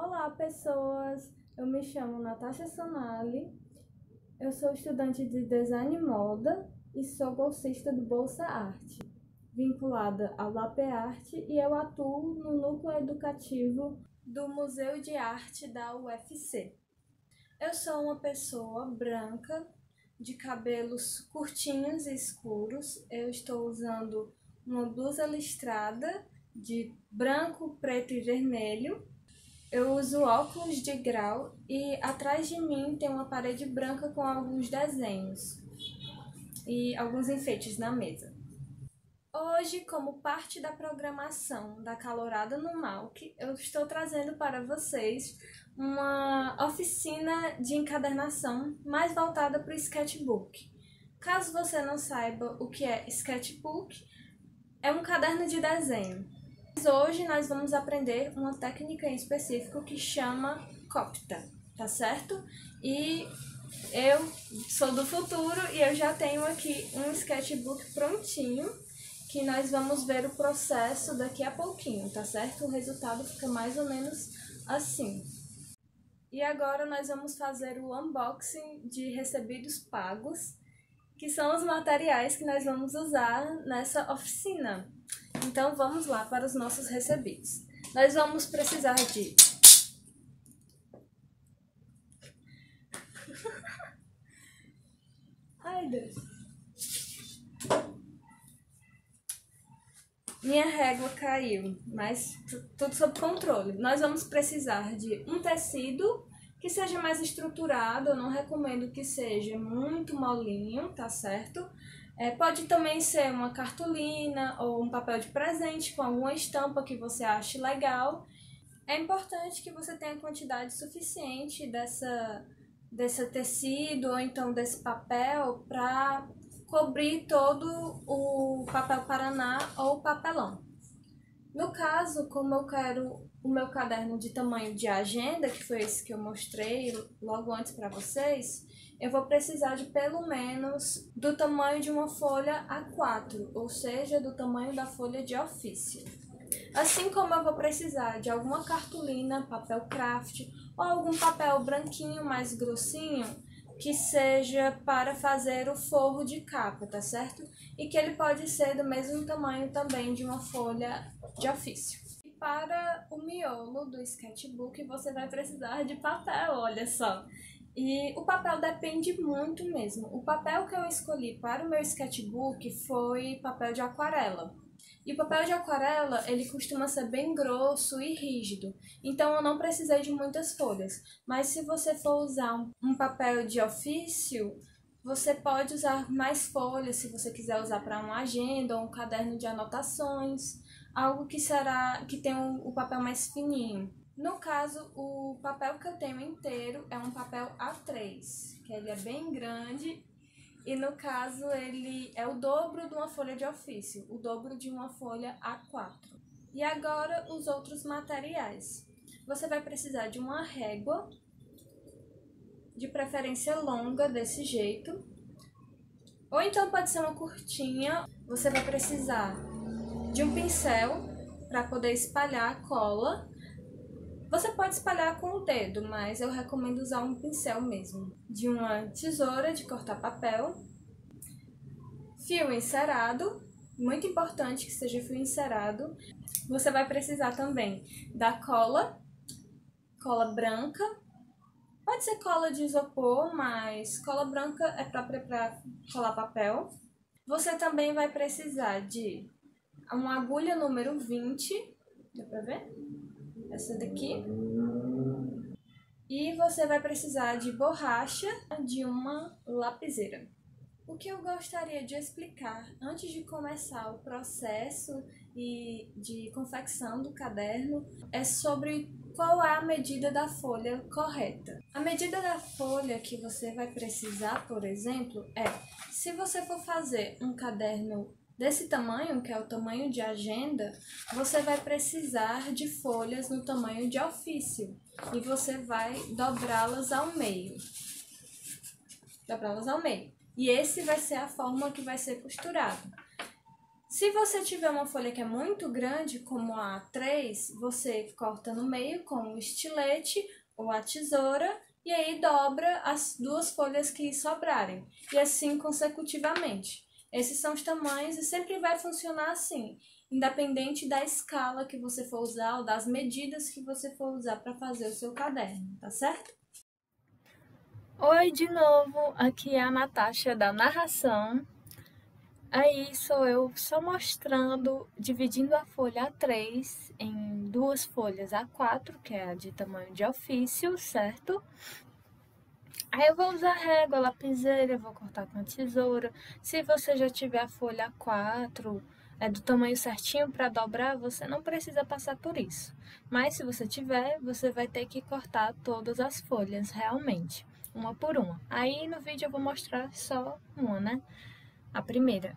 Olá, pessoas! Eu me chamo Natasha Sonali, eu sou estudante de Design e Moda e sou bolsista do Bolsa Arte, vinculada ao LAPEarte, e eu atuo no núcleo educativo do Museu de Arte da UFC. Eu sou uma pessoa branca, de cabelos curtinhos e escuros. Eu estou usando uma blusa listrada de branco, preto e vermelho. Eu uso óculos de grau e atrás de mim tem uma parede branca com alguns desenhos e alguns enfeites na mesa. Hoje, como parte da programação da Calorada no MAUC, eu estou trazendo para vocês uma oficina de encadernação mais voltada para o sketchbook. Caso você não saiba o que é sketchbook, é um caderno de desenho. Hoje nós vamos aprender uma técnica em específico que chama Copta, tá certo? E eu sou do futuro e eu já tenho aqui um sketchbook prontinho, que nós vamos ver o processo daqui a pouquinho, tá certo? O resultado fica mais ou menos assim. E agora nós vamos fazer o unboxing de recebidos pagos, que são os materiais que nós vamos usar nessa oficina. Então vamos lá para os nossos recebidos. Nós vamos precisar de ai, Deus. Minha régua caiu, mas tudo sob controle. Nós vamos precisar de um tecido que seja mais estruturado. Eu não recomendo que seja muito molinho, tá certo? Pode também ser uma cartolina ou um papel de presente com alguma estampa que você ache legal. É importante que você tenha quantidade suficiente desse tecido ou então desse papel para cobrir todo o papel Paraná ou papelão. No caso, como eu quero o meu caderno de tamanho de agenda, que foi esse que eu mostrei logo antes para vocês, eu vou precisar de pelo menos do tamanho de uma folha A4, ou seja, do tamanho da folha de ofício. Assim como eu vou precisar de alguma cartolina, papel craft ou algum papel branquinho mais grossinho que seja para fazer o forro de capa, tá certo? E que ele pode ser do mesmo tamanho também de uma folha de ofício. E para o miolo do sketchbook você vai precisar de papel, olha só. E o papel depende muito mesmo. O papel que eu escolhi para o meu sketchbook foi papel de aquarela. E o papel de aquarela, ele costuma ser bem grosso e rígido, então eu não precisei de muitas folhas. Mas se você for usar um papel de ofício, você pode usar mais folhas se você quiser usar para uma agenda ou um caderno de anotações, algo que tenha o papel mais fininho. No caso, o papel que eu tenho inteiro é um papel A3, que ele é bem grande. E no caso ele é o dobro de uma folha de ofício, o dobro de uma folha A4. E agora os outros materiais. Você vai precisar de uma régua, de preferência longa, desse jeito. Ou então pode ser uma curtinha. Você vai precisar de um pincel para poder espalhar a cola. Você pode espalhar com o dedo, mas eu recomendo usar um pincel mesmo. De uma tesoura de cortar papel. Fio encerado, muito importante que seja fio encerado. Você vai precisar também da cola branca. Pode ser cola de isopor, mas cola branca é própria para colar papel. Você também vai precisar de uma agulha número 20, dá pra ver? Essa daqui. E você vai precisar de borracha, de uma lapiseira. O que eu gostaria de explicar antes de começar o processo de confecção do caderno é sobre qual é a medida da folha correta. A medida da folha que você vai precisar, por exemplo, se você for fazer um caderno desse tamanho, que é o tamanho de agenda, você vai precisar de folhas no tamanho de ofício e você vai dobrá-las ao meio. E esse vai ser a forma que vai ser costurado. Se você tiver uma folha que é muito grande, como a A3, você corta no meio com o estilete ou a tesoura e aí dobra as duas folhas que sobrarem. E assim consecutivamente. Esses são os tamanhos e sempre vai funcionar assim, independente da escala que você for usar ou das medidas que você for usar para fazer o seu caderno, tá certo? Oi, de novo, aqui é a Natasha da narração. Aí sou eu só mostrando, dividindo a folha A3 em duas folhas A4, que é a de tamanho de ofício, certo? Aí eu vou usar régua, lapiseira, vou cortar com a tesoura. Se você já tiver a folha A4, do tamanho certinho para dobrar, você não precisa passar por isso. Mas se você tiver, você vai ter que cortar todas as folhas realmente, uma por uma. Aí no vídeo eu vou mostrar só uma, né? A primeira.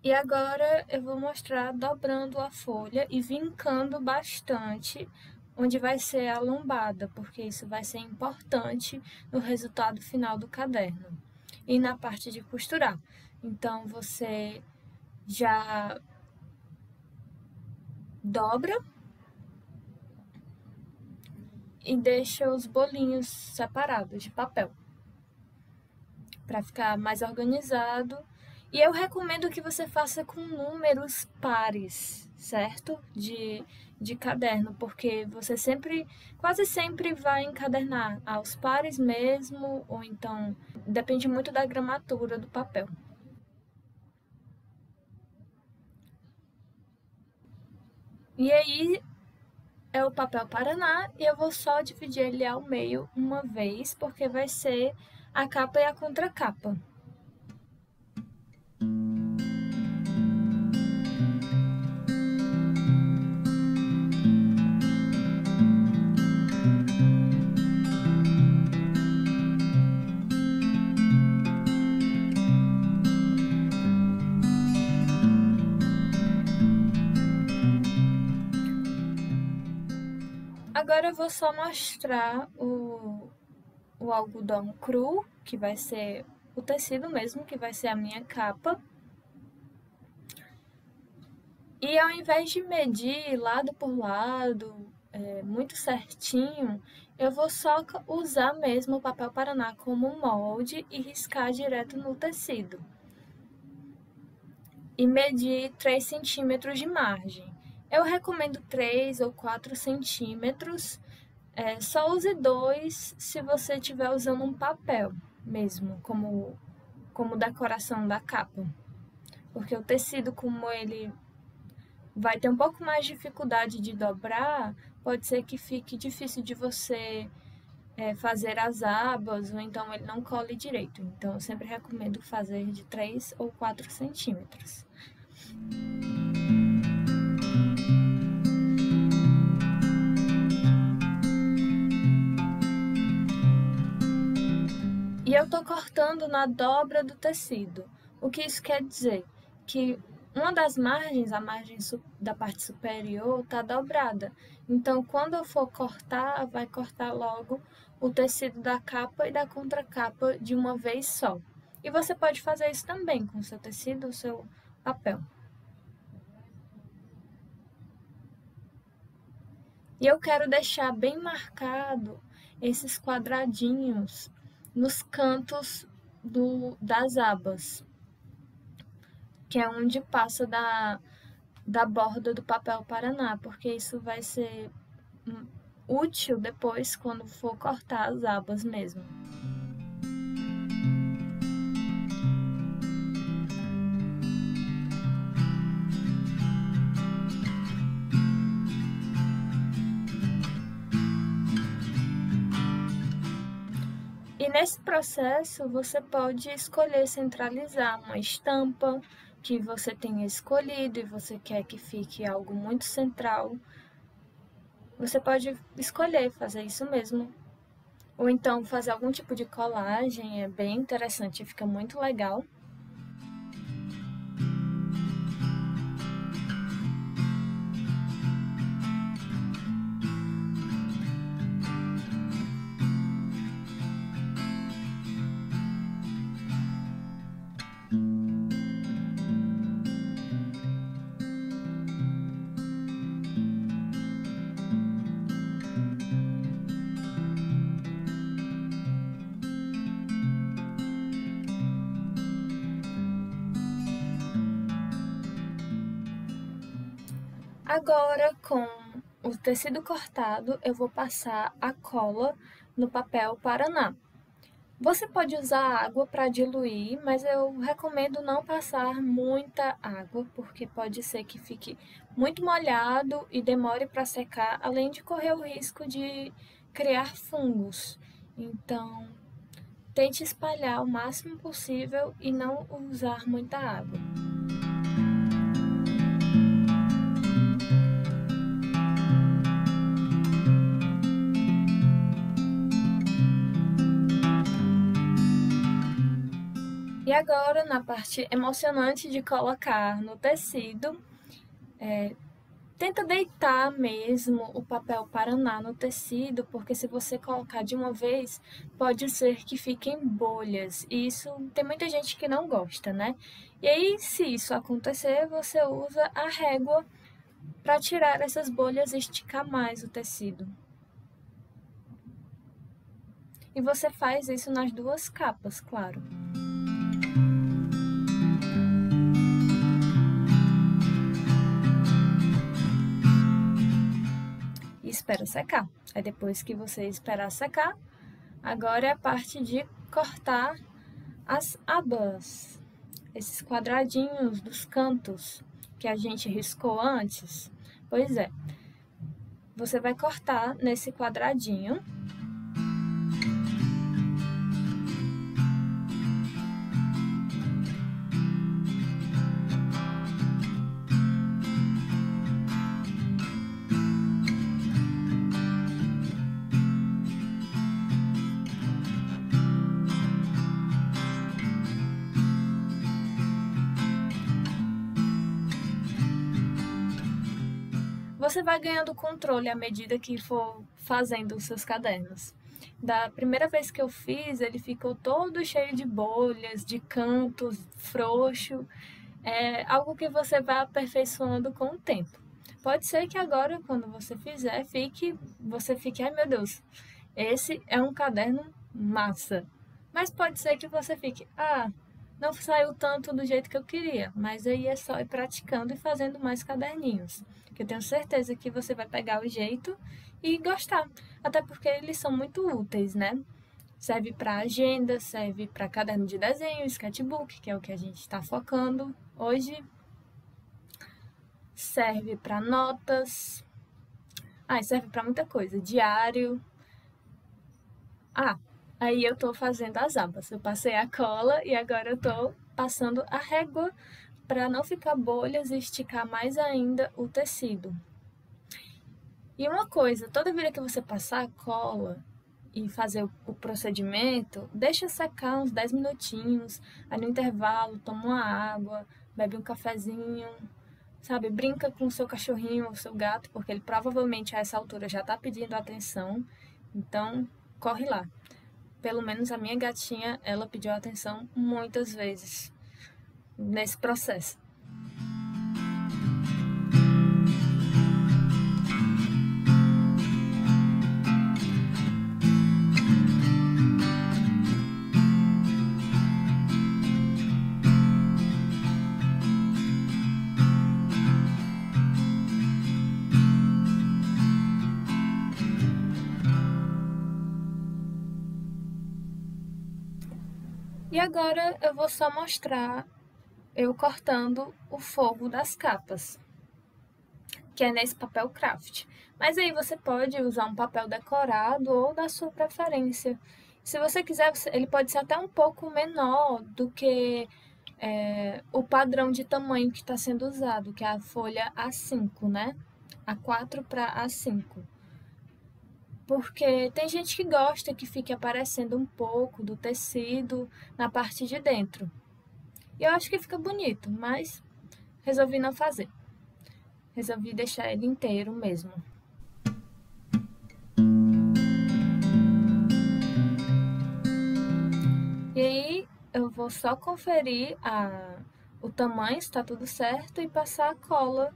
E agora eu vou mostrar dobrando a folha e vincando bastante onde vai ser a lombada, porque isso vai ser importante no resultado final do caderno. E na parte de costurar. Então você já dobra e deixa os bolinhos separados de papel para ficar mais organizado. E eu recomendo que você faça com números pares, certo? De caderno, porque você sempre, quase sempre vai encadernar aos pares mesmo, ou então depende muito da gramatura do papel. E aí é o papel Paraná e eu vou só dividir ele ao meio uma vez, porque vai ser a capa e a contracapa. Agora eu vou só mostrar o algodão cru, que vai ser o tecido mesmo, que vai ser a minha capa. E ao invés de medir lado por lado, muito certinho, eu vou só usar mesmo o papel Paraná como molde e riscar direto no tecido. E medir 3 centímetros de margem. Eu recomendo 3 ou 4 centímetros. Só use 2 se você estiver usando um papel mesmo, como decoração da capa. Porque o tecido, como ele vai ter um pouco mais de dificuldade de dobrar, pode ser que fique difícil de você fazer as abas, ou então ele não cole direito. Então, eu sempre recomendo fazer de 3 ou 4 centímetros. E eu tô cortando na dobra do tecido. O que isso quer dizer? Que uma das margens, a margem da parte superior, tá dobrada. Então, quando eu for cortar, vai cortar logo o tecido da capa e da contracapa de uma vez só. E você pode fazer isso também com o seu tecido, o seu papel. E eu quero deixar bem marcado esses quadradinhos nos cantos das abas, que é onde passa da borda do papel Paraná, porque isso vai ser útil depois quando for cortar as abas mesmo. E nesse processo você pode escolher centralizar uma estampa que você tenha escolhido e você quer que fique algo muito central. Você pode escolher fazer isso mesmo. Ou então fazer algum tipo de colagem, é bem interessante, fica muito legal. Agora, com o tecido cortado, eu vou passar a cola no papel Paraná. Você pode usar água para diluir, mas eu recomendo não passar muita água, porque pode ser que fique muito molhado e demore para secar, além de correr o risco de criar fungos. Então, tente espalhar o máximo possível e não usar muita água. E agora, na parte emocionante de colocar no tecido, tenta deitar mesmo o papel Paraná no tecido, porque se você colocar de uma vez, pode ser que fiquem bolhas. E isso tem muita gente que não gosta, né? E aí, se isso acontecer, você usa a régua para tirar essas bolhas e esticar mais o tecido. E você faz isso nas duas capas, claro. E espera secar. Aí depois que você esperar secar, agora é a parte de cortar as abas. Esses quadradinhos dos cantos que a gente riscou antes. Pois é, você vai cortar nesse quadradinho. Você vai ganhando controle à medida que for fazendo os seus cadernos. Da primeira vez que eu fiz, ele ficou todo cheio de bolhas, de cantos, frouxo. É algo que você vai aperfeiçoando com o tempo. Pode ser que agora, quando você fizer, você fique, ai meu Deus, esse é um caderno massa. Mas pode ser que você fique, não saiu tanto do jeito que eu queria, mas aí é só ir praticando e fazendo mais caderninhos, que eu tenho certeza que você vai pegar o jeito e gostar, até porque eles são muito úteis, né? Serve para agenda, serve para caderno de desenho, sketchbook, que é o que a gente está focando hoje. Serve para notas. Serve para muita coisa, diário. Aí eu tô fazendo as abas. Eu passei a cola e agora eu tô passando a régua para não ficar bolhas e esticar mais ainda o tecido. E uma coisa, toda vez que você passar a cola e fazer o procedimento, deixa secar uns 10 minutinhos, aí no intervalo toma uma água, bebe um cafezinho, sabe? Brinca com o seu cachorrinho ou seu gato, porque ele provavelmente a essa altura já tá pedindo atenção, então corre lá. Pelo menos a minha gatinha, ela pediu atenção muitas vezes nesse processo. E agora eu vou só mostrar eu cortando o forro das capas, que é nesse papel craft. Mas aí você pode usar um papel decorado ou da sua preferência. Se você quiser, ele pode ser até um pouco menor do que o padrão de tamanho que está sendo usado, que é a folha A5, né? A4 para A5. Porque tem gente que gosta que fique aparecendo um pouco do tecido na parte de dentro. E eu acho que fica bonito, mas resolvi não fazer. Resolvi deixar ele inteiro mesmo. E aí eu vou só conferir o tamanho, se tá tudo certo, e passar a cola.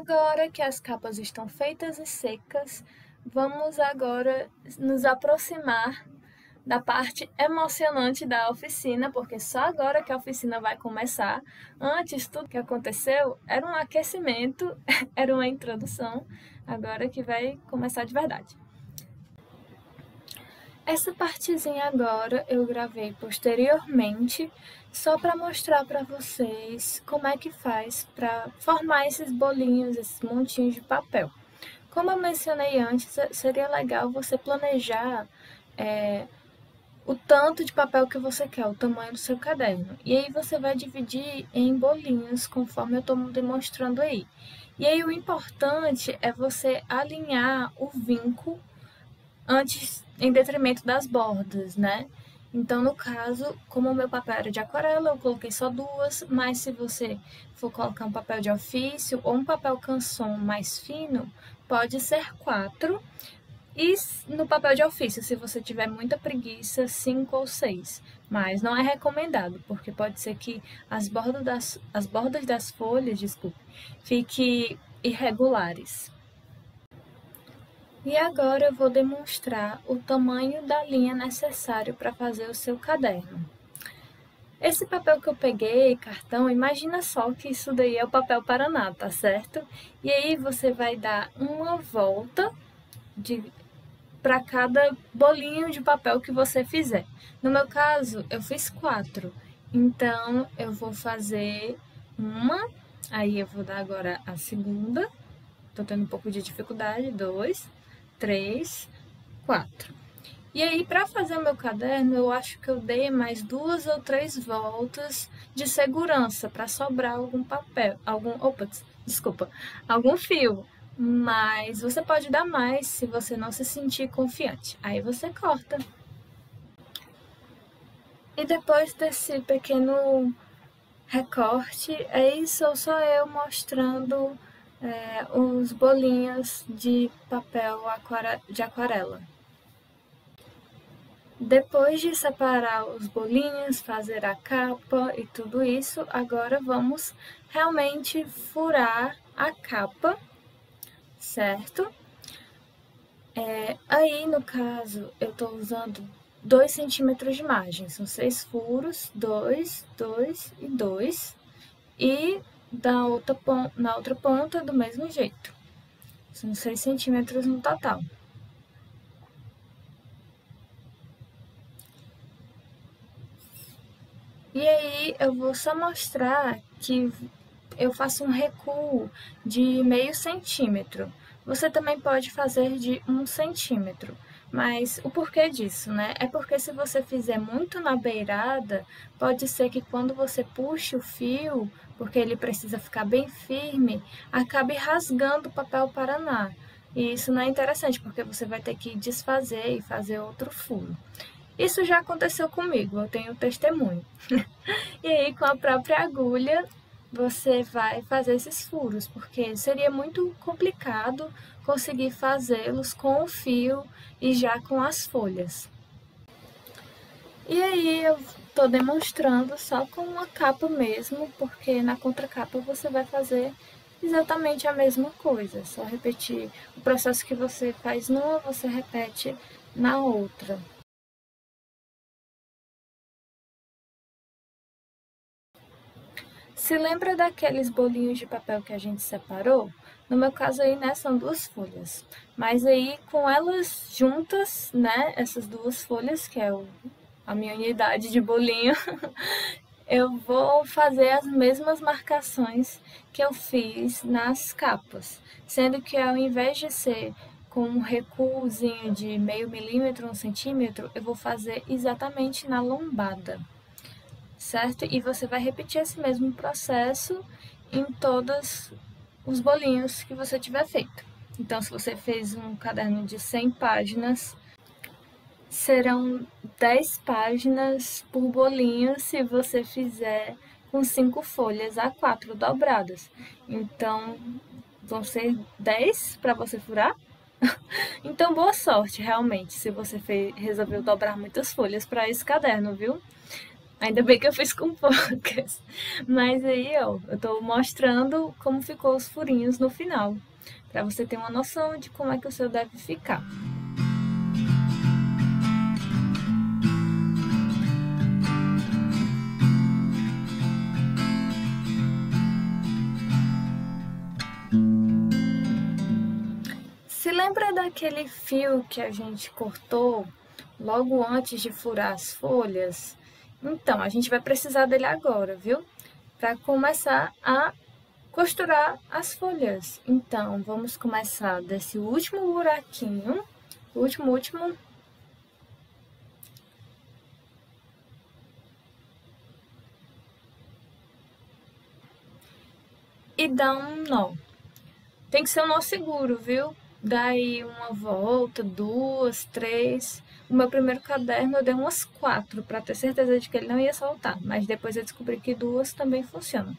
Agora que as capas estão feitas e secas, vamos agora nos aproximar da parte emocionante da oficina, porque só agora que a oficina vai começar. Antes, tudo que aconteceu era um aquecimento, era uma introdução, agora que vai começar de verdade. Essa partezinha agora eu gravei posteriormente, só para mostrar para vocês como é que faz para formar esses bolinhos, esses montinhos de papel. Como eu mencionei antes, seria legal você planejar o tanto de papel que você quer, o tamanho do seu caderno. E aí você vai dividir em bolinhos, conforme eu estou demonstrando aí. E aí o importante é você alinhar o vinco antes, em detrimento das bordas, né? Então, no caso, como o meu papel era de aquarela, eu coloquei só 2, mas se você for colocar um papel de ofício ou um papel canson mais fino, pode ser 4. E no papel de ofício, se você tiver muita preguiça, 5 ou 6. Mas não é recomendado, porque pode ser que as bordas das folhas, fiquem irregulares. E agora eu vou demonstrar o tamanho da linha necessário para fazer o seu caderno. Esse papel que eu peguei, cartão, imagina só que isso daí é o papel Paraná, tá certo? E aí você vai dar uma volta para cada bolinho de papel que você fizer. No meu caso, eu fiz 4, então eu vou fazer uma, aí eu vou dar agora a segunda, tô tendo um pouco de dificuldade, 2, 3, 4. E aí, para fazer o meu caderno, eu acho que eu dei mais 2 ou 3 voltas de segurança para sobrar algum papel, algum fio. Mas você pode dar mais se você não se sentir confiante. Aí você corta. E depois desse pequeno recorte, é isso, só eu mostrando os bolinhos de papel de aquarela. Depois de separar os bolinhos, fazer a capa e tudo isso, agora vamos realmente furar a capa, certo? Aí, no caso, eu estou usando 2 centímetros de margem, são 6 furos, 2, 2 e 2, e na outra ponta do mesmo jeito, são 6 centímetros no total. E aí eu vou só mostrar que eu faço um recuo de meio centímetro. Você também pode fazer de 1 centímetro, mas o porquê disso, né? É porque se você fizer muito na beirada, pode ser que quando você puxe o fio, porque ele precisa ficar bem firme, acabe rasgando o papel Paraná. E isso não é interessante, porque você vai ter que desfazer e fazer outro furo. Isso já aconteceu comigo, eu tenho testemunho. E aí, com a própria agulha, você vai fazer esses furos, porque seria muito complicado conseguir fazê-los com o fio e já com as folhas. E aí, eu estou demonstrando só com uma capa mesmo, porque na contracapa você vai fazer exatamente a mesma coisa, só repetir o processo que você faz numa, você repete na outra. Se lembra daqueles bolinhos de papel que a gente separou? No meu caso aí, né, são 2 folhas. Mas aí, com elas juntas, né, essas 2 folhas, que é a minha unidade de bolinho, eu vou fazer as mesmas marcações que eu fiz nas capas. Sendo que ao invés de ser com um recuozinho de meio milímetro, 1 centímetro, eu vou fazer exatamente na lombada. Certo? E você vai repetir esse mesmo processo em todos os bolinhos que você tiver feito. Então, se você fez um caderno de 100 páginas, serão 10 páginas por bolinho se você fizer com 5 folhas A4 dobradas. Então, vão ser 10 para você furar. Então, boa sorte, realmente, se você resolveu dobrar muitas folhas para esse caderno, viu? Ainda bem que eu fiz com poucas. Mas aí, ó, eu tô mostrando como ficou os furinhos no final, para você ter uma noção de como é que o seu deve ficar. Se lembra daquele fio que a gente cortou logo antes de furar as folhas? Então, a gente vai precisar dele agora, viu? Para começar a costurar as folhas. Então, vamos começar desse último buraquinho, último, e dar um nó. Tem que ser um nó seguro, viu? Dá aí uma volta, 2, 3. O meu primeiro caderno eu dei umas 4 para ter certeza de que ele não ia soltar, mas depois eu descobri que 2 também funcionam.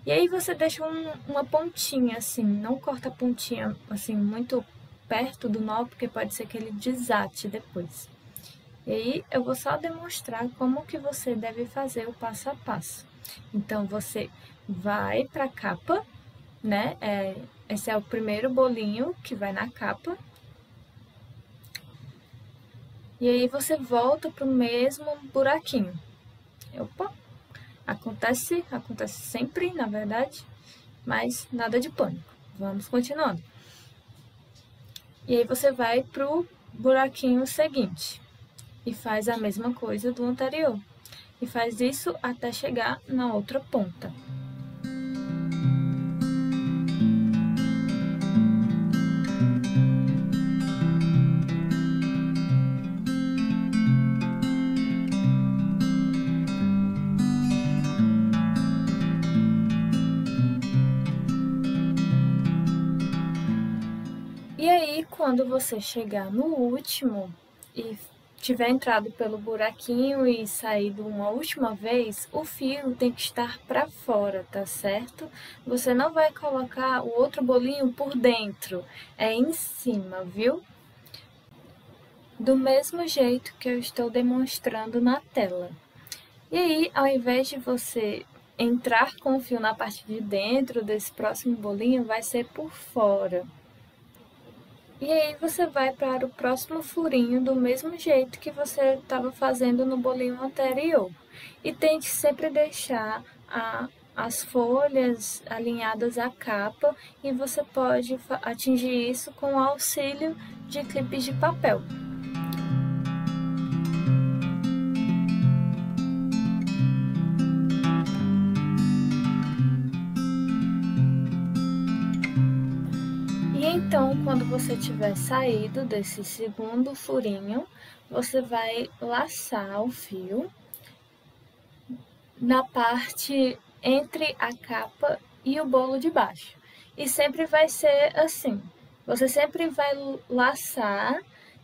E aí você deixa uma pontinha assim, não corta a pontinha assim muito perto do nó, porque pode ser que ele desate depois. E aí eu vou só demonstrar como que você deve fazer o passo a passo. Então você vai para a capa, né? Esse é o primeiro bolinho que vai na capa. E aí você volta pro mesmo buraquinho. Opa! Acontece sempre, na verdade, mas nada de pânico. Vamos continuando. E aí você vai pro buraquinho seguinte e faz a mesma coisa do anterior. E faz isso até chegar na outra ponta. E aí, quando você chegar no último e tiver entrado pelo buraquinho e saído uma última vez, o fio tem que estar para fora, tá certo? Você não vai colocar o outro bolinho por dentro, é em cima, viu? Do mesmo jeito que eu estou demonstrando na tela. E aí, ao invés de você entrar com o fio na parte de dentro desse próximo bolinho, vai ser por fora. E aí você vai para o próximo furinho do mesmo jeito que você estava fazendo no bolinho anterior. E tente sempre deixar as folhas alinhadas à capa e você pode atingir isso com o auxílio de clipes de papel. E então, quando você tiver saído desse segundo furinho, você vai laçar o fio na parte entre a capa e o bolo de baixo. E sempre vai ser assim. Você sempre vai laçar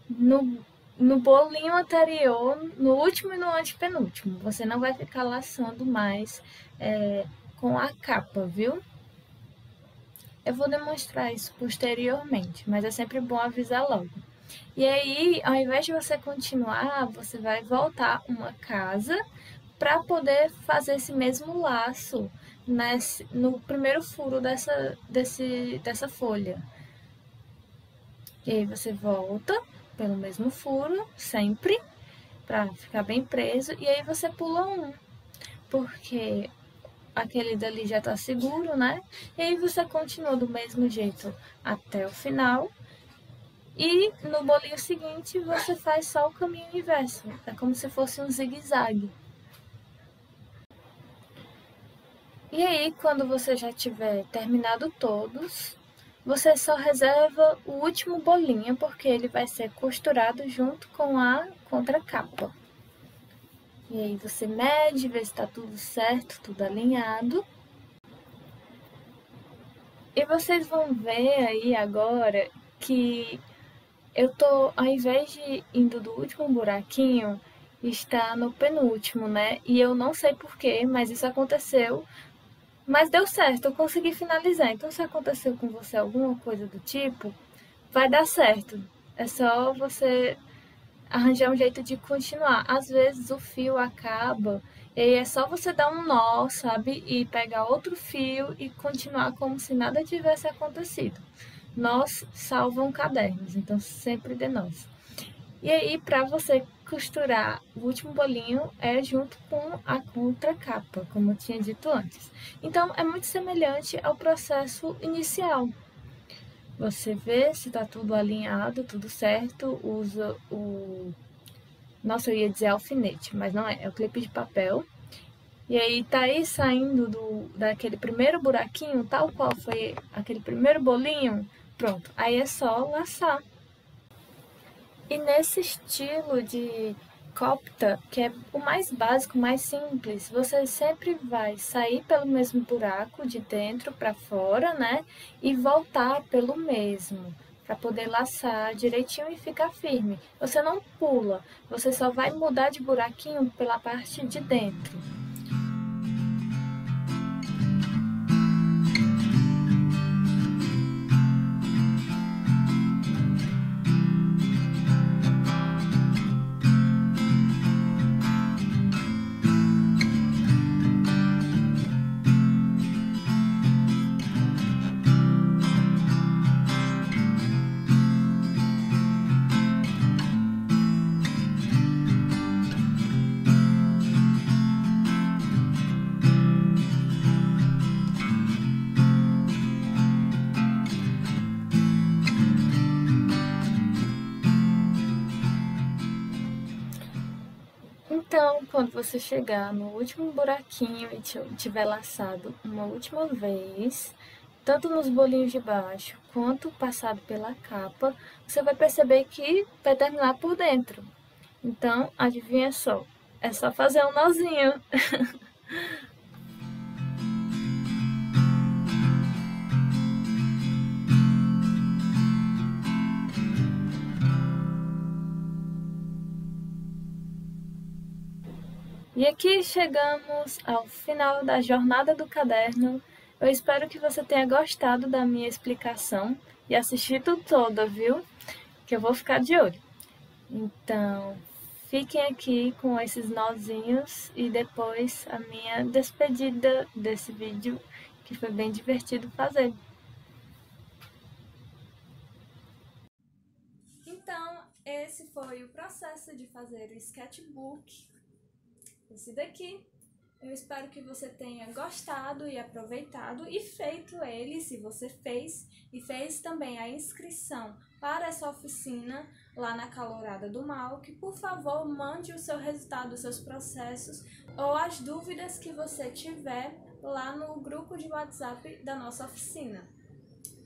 no bolinho anterior, no último e no antepenúltimo. Você não vai ficar laçando mais com a capa, viu? Eu vou demonstrar isso posteriormente, mas é sempre bom avisar logo. E aí, ao invés de você continuar, você vai voltar uma casa para poder fazer esse mesmo laço no primeiro furo dessa folha. E aí você volta pelo mesmo furo, sempre, para ficar bem preso, e aí você pula um, porque aquele dali já tá seguro, né? E aí você continua do mesmo jeito até o final. E no bolinho seguinte você faz só o caminho inverso. É como se fosse um zigue-zague. E aí, quando você já tiver terminado todos, você só reserva o último bolinho, porque ele vai ser costurado junto com a contracapa. E aí você mede, vê se tá tudo certo, tudo alinhado. E vocês vão ver aí agora que eu tô, ao invés de indo do último buraquinho, está no penúltimo, né? E eu não sei porquê, mas isso aconteceu. Mas deu certo, eu consegui finalizar. Então, se aconteceu com você alguma coisa do tipo, vai dar certo. É só você arranjar um jeito de continuar. Às vezes o fio acaba E aí é só você dar um nó, sabe? E pegar outro fio e continuar como se nada tivesse acontecido. Nós salvam cadernos, então sempre dê nós. E aí, para você costurar o último bolinho é junto com a contracapa, como eu tinha dito antes. Então, é muito semelhante ao processo inicial. Você vê se está tudo alinhado, tudo certo, usa o... Nossa, eu ia dizer alfinete, mas não é, é o clipe de papel. E aí tá aí saindo daquele primeiro buraquinho, tal qual foi aquele primeiro bolinho, pronto. Aí é só laçar. E nesse estilo de copta, que é o mais básico, mais simples, você sempre vai sair pelo mesmo buraco de dentro para fora, né? E voltar pelo mesmo, para poder laçar direitinho e ficar firme. Você não pula, você só vai mudar de buraquinho pela parte de dentro. Então, quando você chegar no último buraquinho e tiver laçado uma última vez, tanto nos bolinhos de baixo quanto passado pela capa, você vai perceber que vai terminar por dentro. Então, adivinha só, é só fazer um nozinho. E aqui chegamos ao final da jornada do caderno. Eu espero que você tenha gostado da minha explicação e assistido toda, viu? Que eu vou ficar de olho. Então, fiquem aqui com esses nozinhos e depois a minha despedida desse vídeo, que foi bem divertido fazer. Então, esse foi o processo de fazer o sketchbook, esse daqui. Eu espero que você tenha gostado e aproveitado e feito ele, se você fez, e fez também a inscrição para essa oficina lá na Calorada do Malc. Por favor, mande o seu resultado, os seus processos ou as dúvidas que você tiver lá no grupo de WhatsApp da nossa oficina.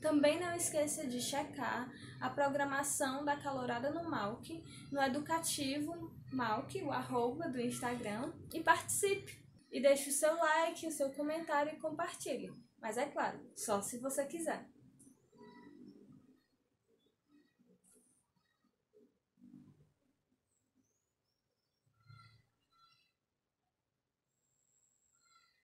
Também não esqueça de checar a programação da Calorada no Malc, no Educativo Malc, o @ do Instagram, e participe. E deixe o seu like, o seu comentário e compartilhe. Mas é claro, só se você quiser.